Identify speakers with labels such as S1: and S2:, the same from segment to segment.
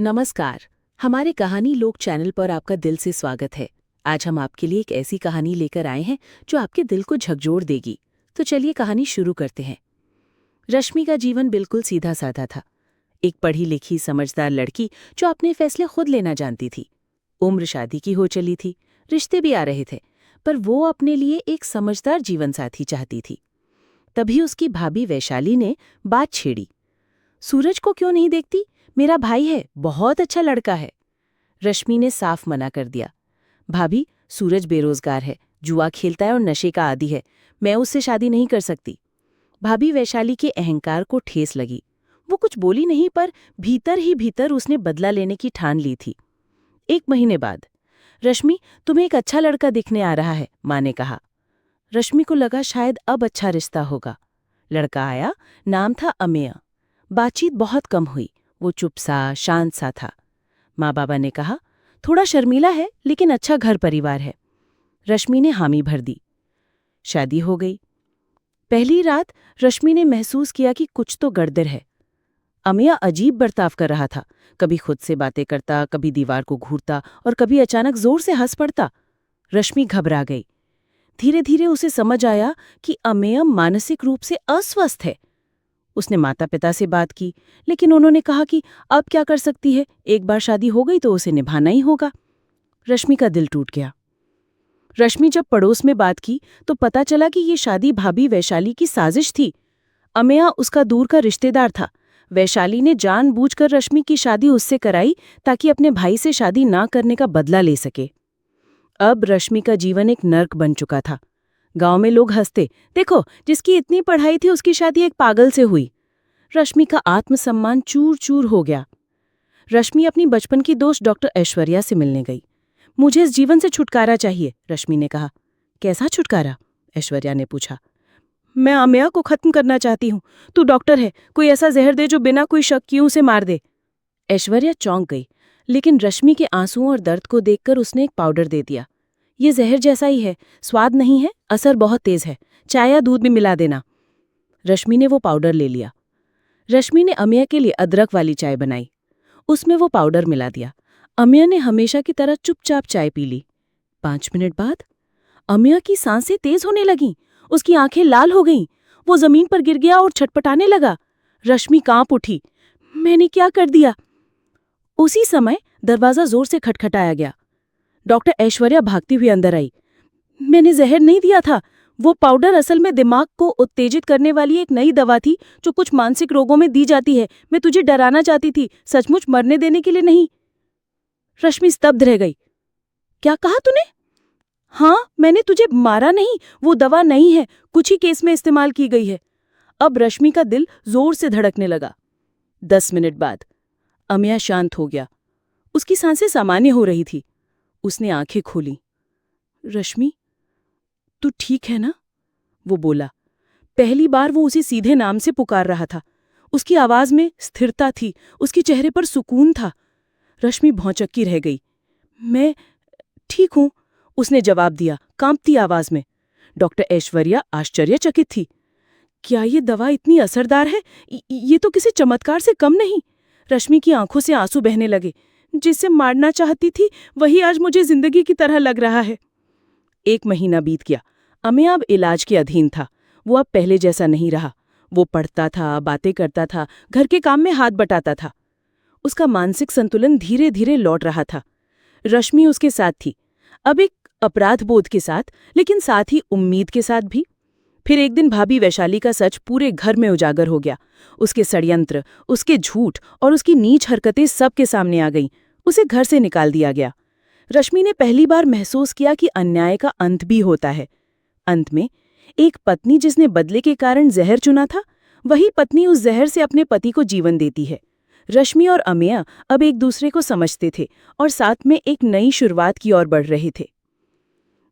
S1: नमस्कार। हमारे कहानी लोक चैनल पर आपका दिल से स्वागत है। आज हम आपके लिए एक ऐसी कहानी लेकर आए हैं जो आपके दिल को झकझोर देगी। तो चलिए कहानी शुरू करते हैं। रश्मि का जीवन बिल्कुल सीधा साधा था। एक पढ़ी लिखी समझदार लड़की जो अपने फैसले खुद लेना जानती थी। उम्र शादी की हो चली थी, रिश्ते भी आ रहे थे, पर वो अपने लिए एक समझदार जीवन साथी चाहती थी। तभी उसकी भाभी वैशाली ने बात छेड़ी। सूरज को क्यों नहीं देखती? मेरा भाई है, बहुत अच्छा लड़का है। रश्मि ने साफ मना कर दिया। भाभी, सूरज बेरोजगार है, जुआ खेलता है और नशे का आदी है। मैं उससे शादी नहीं कर सकती। भाभी वैशाली के अहंकार को ठेस लगी। वो कुछ बोली नहीं, पर भीतर ही भीतर उसने बदला लेने की ठान ली थी। 1 महीने बाद, रश्मि, तुम्हें एक अच्छा लड़का दिखने आ रहा है, माँ ने कहा। रश्मि को लगा शायद अब अच्छा रिश्ता होगा। लड़का आया, नाम था अमेय। बातचीत बहुत कम हुई, वो चुप सा, शांत सा था। माँ बाबा ने कहा, थोड़ा शर्मीला है लेकिन अच्छा घर परिवार है। रश्मि ने हामी भर दी। शादी हो गई। पहली रात रश्मि ने महसूस किया कि कुछ तो गड़बड़ है। अमेय अजीब बर्ताव कर रहा था। कभी खुद से बातें करता, कभी दीवार को घूरता और कभी अचानक जोर से हंस पड़ता। रश्मि घबरा गई। धीरे धीरे उसे समझ आया कि अमेय मानसिक रूप से अस्वस्थ है। उसने माता पिता से बात की, लेकिन उन्होंने कहा कि अब क्या कर सकती है, एक बार शादी हो गई तो उसे निभाना ही होगा। रश्मि का दिल टूट गया। रश्मि जब पड़ोस में बात की तो पता चला कि ये शादी भाभी वैशाली की साजिश थी। अमेय उसका दूर का रिश्तेदार था। वैशाली ने जानबूझकर रश्मि की शादी उससे कराई ताकि अपने भाई से शादी ना करने का बदला ले सके। अब रश्मि का जीवन एक नर्क बन चुका था। गांव में लोग हंसते, देखो जिसकी इतनी पढ़ाई थी उसकी शादी एक पागल से हुई। रश्मि का आत्मसम्मान चूर चूर हो गया। रश्मि अपनी बचपन की दोस्त डॉक्टर ऐश्वर्या से मिलने गई। मुझे इस जीवन से छुटकारा चाहिए, रश्मि ने कहा। कैसा छुटकारा? ऐश्वर्या ने पूछा। मैं अमेय को खत्म करना चाहती हूँ। तू डॉक्टर है, कोई ऐसा जहर दे जो बिना कोई शक किए उसे मार दे। ऐश्वर्या चौंक गई, लेकिन रश्मि के आंसुओं और दर्द को देखकर उसने एक पाउडर दे दिया। ये जहर जैसा ही है, स्वाद नहीं है, असर बहुत तेज है। चाय या दूध में मिला देना। रश्मि ने वो पाउडर ले लिया। रश्मि ने अमेय के लिए अदरक वाली चाय बनाई। उसमें वो पाउडर मिला दिया। अमेय ने हमेशा की तरह चुपचाप चाय पी ली। 5 मिनट बाद अमेय की सांसें तेज होने लगीं। उसकी आंखें लाल हो गईं। वो जमीन पर गिर गया और छटपटाने लगा। रश्मि कांप उठी। मैंने क्या कर दिया? उसी समय दरवाजा जोर से खटखटाया गया। डॉक्टर ऐश्वर्या भागती हुई अंदर आई। मैंने जहर नहीं दिया था। वो पाउडर असल में दिमाग को उत्तेजित करने वाली एक नई दवा थी जो कुछ मानसिक रोगों में दी जाती है। मैं तुझे डराना चाहती थी, सचमुच मरने देने के लिए नहीं। रश्मि स्तब्ध रह गई। क्या कहा तूने? हाँ, मैंने तुझे मारा नहीं। वो दवा नहीं है, कुछ ही केस में इस्तेमाल की गई है। अब रश्मि का दिल जोर से धड़कने लगा। 10 मिनट बाद अमेय शांत हो गया। उसकी सांसें सामान्य हो रही थी। उसने आंखें खोली। रश्मि, तू ठीक है ना? वो बोला। पहली बार वो उसे सीधे नाम से पुकार रहा था। उसकी आवाज में स्थिरता थी, उसके चेहरे पर सुकून था। रश्मि भौंचक्की रह गई। मैं ठीक हूं, उसने जवाब दिया, कांपती आवाज में। डॉक्टर ऐश्वर्या आश्चर्यचकित थी। क्या ये दवा इतनी असरदार है? ये तो किसी चमत्कार से कम नहीं। रश्मि की आंखों से आंसू बहने लगे। जिसे मारना चाहती थी वही आज मुझे जिंदगी की तरह लग रहा है। 1 महीना बीत गया। अमेय अब इलाज के अधीन था। वो अब पहले जैसा नहीं रहा। वो पढ़ता था, बातें करता था, घर के काम में हाथ बटाता था। उसका मानसिक संतुलन धीरे धीरे लौट रहा था। रश्मि उसके साथ थी, अब एक अपराध बोध के साथ, लेकिन साथ ही उम्मीद के साथ भी। फिर एक दिन भाभी वैशाली का सच पूरे घर में उजागर हो गया। उसके षड्यंत्र, उसके झूठ और उसकी नीच हरकतें सबके सामने आ गईं। उसे घर से निकाल दिया गया। रश्मि ने पहली बार महसूस किया कि अन्याय का अंत भी होता है। अंत में एक पत्नी जिसने बदले के कारण जहर चुना था, वही पत्नी उस जहर से अपने पति को जीवन देती है। रश्मि और अमेय अब एक दूसरे को समझते थे और साथ में एक नई शुरुआत की ओर बढ़ रहे थे।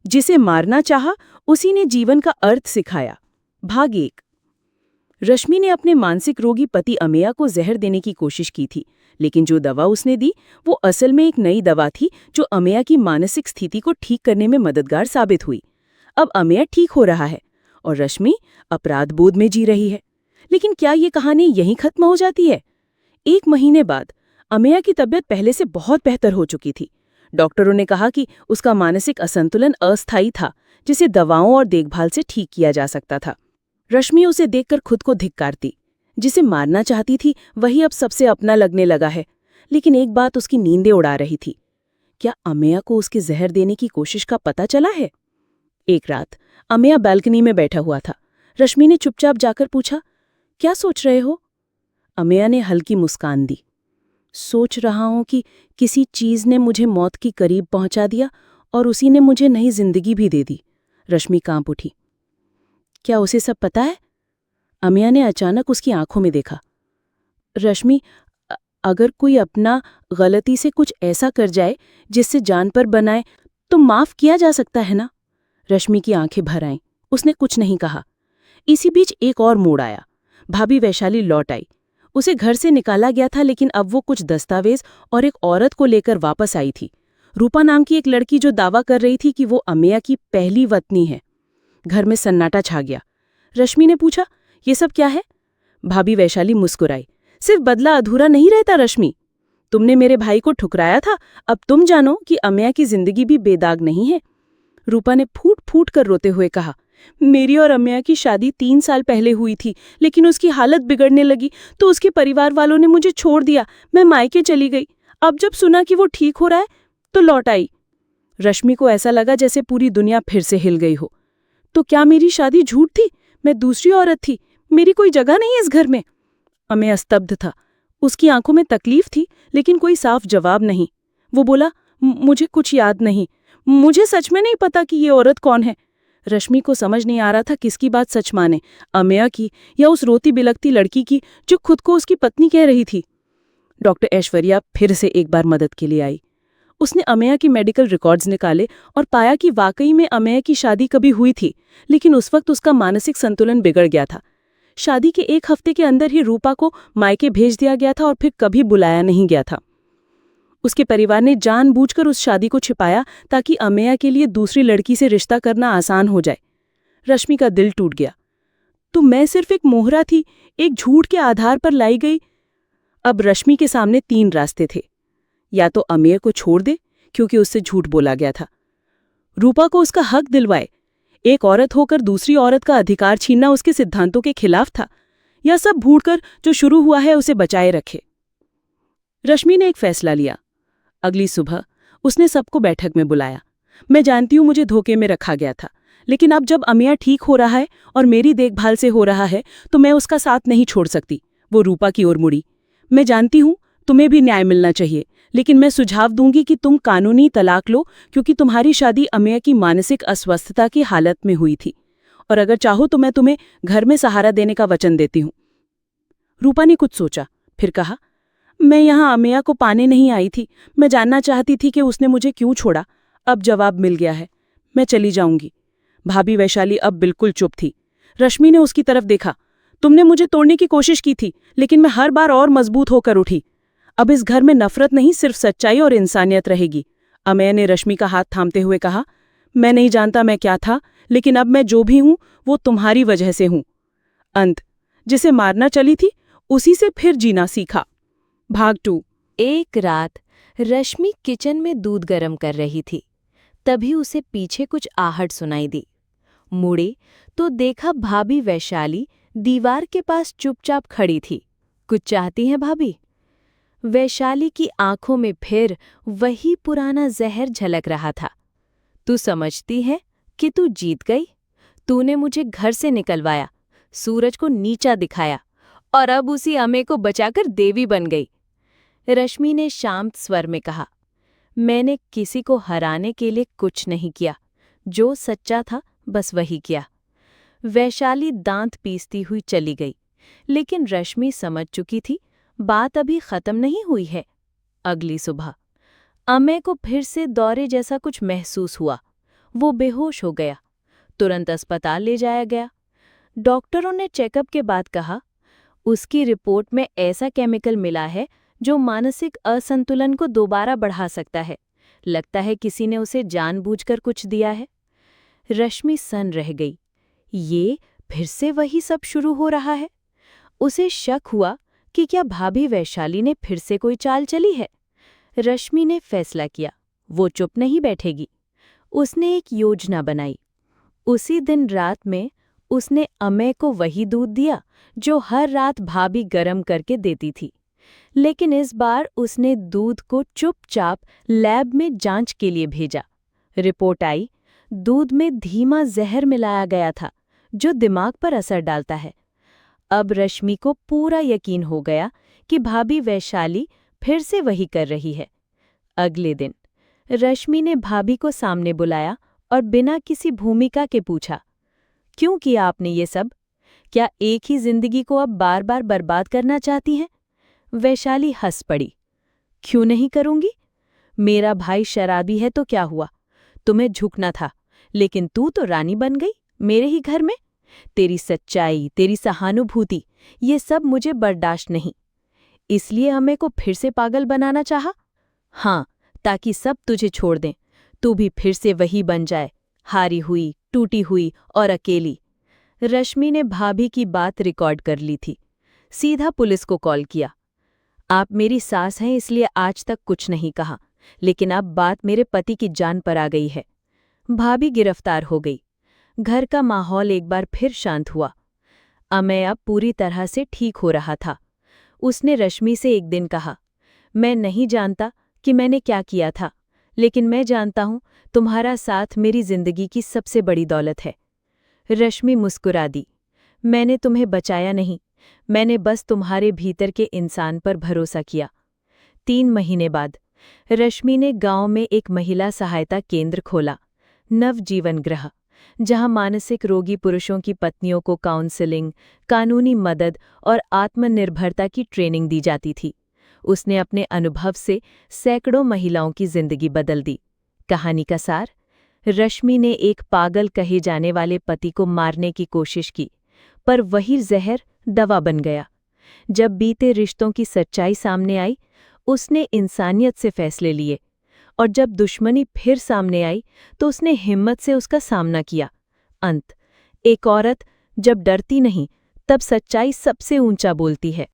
S1: जिसे मारना चाहा, उसी ने जीवन का अर्थ सिखाया। भाग 1। रश्मि ने अपने मानसिक रोगी पति अमेय को जहर देने की कोशिश की थी, लेकिन जो दवा उसने दी वो असल में एक नई दवा थी जो अमेय की मानसिक स्थिति को ठीक करने में मददगार साबित हुई। अब अमेय ठीक हो रहा है और रश्मि अपराध बोध में जी रही है। लेकिन क्या ये कहानी यहीं खत्म हो जाती है? 1 महीने बाद अमेया की तबीयत पहले से बहुत बेहतर हो चुकी थी। डॉक्टरों ने कहा कि उसका मानसिक असंतुलन अस्थायी था, जिसे दवाओं और देखभाल से ठीक किया जा सकता था। रश्मि उसे देखकर खुद को धिक्कारती। जिसे मारना चाहती थी वही अब सबसे अपना लगने लगा है। लेकिन एक बात उसकी नींदें उड़ा रही थी। क्या अमेया को उसके जहर देने की कोशिश का पता चला है? एक रात अमेया बालकनी में बैठा हुआ था। रश्मि ने चुपचाप जाकर पूछा, क्या सोच रहे हो? अमेया ने हल्की मुस्कान दी। सोच रहा हूं कि किसी चीज ने मुझे मौत की करीब पहुंचा दिया और उसी ने मुझे नई जिंदगी भी दे दी। रश्मि कांप उठी। क्या उसे सब पता है? अमेया ने अचानक उसकी आंखों में देखा। रश्मि, अगर कोई अपना गलती से कुछ ऐसा कर जाए जिससे जान पर बनाए तो माफ किया जा सकता है ना? रश्मि की आंखें भर आईं। उसने कुछ नहीं कहा। इसी बीच एक और मोड़ आया। भाभी वैशाली लौट आई। उसे घर से निकाला गया था, लेकिन अब वो कुछ दस्तावेज और एक औरत को लेकर वापस आई थी। रूपा नाम की एक लड़की, जो दावा कर रही थी कि वो अमेया की पहली वतनी है। घर में सन्नाटा छा गया। रश्मि ने पूछा, ये सब क्या है? भाभी वैशाली मुस्कुराई। सिर्फ बदला अधूरा नहीं रहता रश्मि। तुमने मेरे भाई को ठुकराया था, अब तुम जानो कि अमेया की जिंदगी भी बेदाग नहीं है। रूपा ने फूट फूट कर रोते हुए कहा, मेरी और अमेया की शादी 3 साल पहले हुई थी, लेकिन उसकी हालत बिगड़ने लगी तो उसके परिवार वालों ने मुझे छोड़ दिया। मैं मायके चली गई। अब जब सुना कि वो ठीक हो रहा है तो लौट आई। रश्मि को ऐसा लगा जैसे पूरी दुनिया फिर से हिल गई हो। तो क्या मेरी शादी झूठ थी? मैं दूसरी औरत थी? मेरी कोई जगह नहीं इस घर में? अमेया स्तब्ध था। उसकी आंखों में तकलीफ थी, लेकिन कोई साफ जवाब नहीं। वो बोला, मुझे कुछ याद नहीं। मुझे सच में नहीं पता कि ये औरत कौन है। रश्मि को समझ नहीं आ रहा था किसकी बात सच माने, अमेया की या उस रोती बिलखती लड़की की जो खुद को उसकी पत्नी कह रही थी। डॉक्टर ऐश्वर्या फिर से एक बार मदद के लिए आई। उसने अमेया की मेडिकल रिकॉर्ड्स निकाले और पाया कि वाकई में अमेया की शादी कभी हुई थी, लेकिन उस वक्त उसका मानसिक संतुलन बिगड़ गया था। शादी के 1 हफ्ते के अंदर ही रूपा को मायके भेज दिया गया था और फिर कभी बुलाया नहीं गया था। उसके परिवार ने जानबूझकर उस शादी को छिपाया ताकि अमेया के लिए दूसरी लड़की से रिश्ता करना आसान हो जाए। रश्मि का दिल टूट गया। तो मैं सिर्फ एक मोहरा थी, एक झूठ के आधार पर लाई गई। अब रश्मि के सामने 3 रास्ते थे। या तो अमेया को छोड़ दे, क्योंकि उससे झूठ बोला गया था। रूपा को उसका हक दिलवाए। एक औरत होकर दूसरी औरत का अधिकार छीनना उसके सिद्धांतों के खिलाफ था। या सब भूलकर जो शुरू हुआ है उसे बचाए रखे। रश्मि ने एक फैसला लिया। अगली सुबह उसने सबको बैठक में बुलाया। मैं जानती हूँ मुझे धोखे में रखा गया था, लेकिन अब जब अमेया ठीक हो रहा है और मेरी देखभाल से हो रहा है तो मैं उसका साथ नहीं छोड़ सकती। वो रूपा की ओर मुड़ी। मैं जानती हूँ तुम्हें भी न्याय मिलना चाहिए, लेकिन मैं सुझाव दूंगी कि तुम कानूनी तलाक लो, क्योंकि तुम्हारी शादी अमेया की मानसिक अस्वस्थता की हालत में हुई थी। और अगर चाहो तो मैं तुम्हें घर में सहारा देने का वचन देती हूँ। रूपा ने कुछ सोचा, फिर कहा, मैं यहाँ अमेया को पाने नहीं आई थी। मैं जानना चाहती थी कि उसने मुझे क्यों छोड़ा। अब जवाब मिल गया है, मैं चली जाऊंगी। भाभी वैशाली अब बिल्कुल चुप थी। रश्मि ने उसकी तरफ देखा। तुमने मुझे तोड़ने की कोशिश की थी, लेकिन मैं हर बार और मजबूत होकर उठी। अब इस घर में नफरत नहीं, सिर्फ सच्चाई और इंसानियत रहेगी। अमेया ने रश्मि का हाथ थामते हुए कहा, मैं नहीं जानता मैं क्या था, लेकिन अब मैं जो भी हूं वो तुम्हारी वजह से हूं। अंत, जिसे मारना चली थी उसी से फिर जीना सीखा। भाग 2।
S2: एक रात रश्मि किचन में दूध गर्म कर रही थी। तभी उसे पीछे कुछ आहट सुनाई दी। मुड़ी तो देखा भाभी वैशाली दीवार के पास चुपचाप खड़ी थी। कुछ चाहती हैं भाभी? वैशाली की आंखों में फिर वही पुराना जहर झलक रहा था। तू समझती है कि तू जीत गई? तूने मुझे घर से निकलवाया, सूरज को नीचा दिखाया और अब उसी अमे को बचाकर देवी बन गई। रश्मि ने शांत स्वर में कहा, मैंने किसी को हराने के लिए कुछ नहीं किया। जो सच्चा था बस वही किया। वैशाली दांत पीसती हुई चली गई, लेकिन रश्मि समझ चुकी थी बात अभी खत्म नहीं हुई है। अगली सुबह अमे को फिर से दौरे जैसा कुछ महसूस हुआ। वो बेहोश हो गया। तुरंत अस्पताल ले जाया गया। डॉक्टरों ने चेकअप के बाद कहा, उसकी रिपोर्ट में ऐसा केमिकल मिला है जो मानसिक असंतुलन को दोबारा बढ़ा सकता है। लगता है किसी ने उसे जानबूझकर कुछ दिया है। रश्मि सन्न रह गई। ये फिर से वही सब शुरू हो रहा है। उसे शक हुआ कि क्या भाभी वैशाली ने फिर से कोई चाल चली है। रश्मि ने फैसला किया, वो चुप नहीं बैठेगी। उसने एक योजना बनाई। उसी दिन रात में उसने अमय को वही दूध दिया जो हर रात भाभी गरम करके देती थी, लेकिन इस बार उसने दूध को चुपचाप लैब में जांच के लिए भेजा। रिपोर्ट आई, दूध में धीमा जहर मिलाया गया था जो दिमाग पर असर डालता है। अब रश्मि को पूरा यकीन हो गया कि भाभी वैशाली फिर से वही कर रही है। अगले दिन रश्मि ने भाभी को सामने बुलाया और बिना किसी भूमिका के पूछा, क्यों किया आपने ये सब? क्या एक ही जिंदगी को अब बार बार बर्बाद करना चाहती हैं? वैशाली हंस पड़ी। क्यों नहीं करूंगी? मेरा भाई शराबी है तो क्या हुआ? तुम्हें झुकना था, लेकिन तू तो रानी बन गई मेरे ही घर में। तेरी सच्चाई, तेरी सहानुभूति, ये सब मुझे बर्दाश्त नहीं। इसलिए हमें को फिर से पागल बनाना चाहा? हाँ, ताकि सब तुझे छोड़ दें, तू भी फिर से वही बन जाए, हारी हुई, टूटी हुई और अकेली। रश्मि ने भाभी की बात रिकॉर्ड कर ली थी। सीधा पुलिस को कॉल किया। आप मेरी सास हैं इसलिए आज तक कुछ नहीं कहा, लेकिन अब बात मेरे पति की जान पर आ गई है। भाभी गिरफ्तार हो गई। घर का माहौल एक बार फिर शांत हुआ। अमय अब पूरी तरह से ठीक हो रहा था। उसने रश्मि से एक दिन कहा, मैं नहीं जानता कि मैंने क्या किया था, लेकिन मैं जानता हूं तुम्हारा साथ मेरी जिंदगी की सबसे बड़ी दौलत है। रश्मि मुस्कुरा दी, मैंने तुम्हें बचाया नहीं, मैंने बस तुम्हारे भीतर के इंसान पर भरोसा किया। 3 महीने बाद रश्मि ने गांव में एक महिला सहायता केंद्र खोला, नवजीवन गृह, जहां मानसिक रोगी पुरुषों की पत्नियों को काउंसलिंग, कानूनी मदद और आत्मनिर्भरता की ट्रेनिंग दी जाती थी। उसने अपने अनुभव से सैकड़ों महिलाओं की जिंदगी बदल दी। कहानी का सार, रश्मि ने एक पागल कहे जाने वाले पति को मारने की कोशिश की, पर वही जहर दवा बन गया। जब बीते रिश्तों की सच्चाई सामने आई, उसने इंसानियत से फैसले लिए, और जब दुश्मनी फिर सामने आई तो उसने हिम्मत से उसका सामना किया। अंत, एक औरत जब डरती नहीं, तब सच्चाई सबसे ऊंचा बोलती है।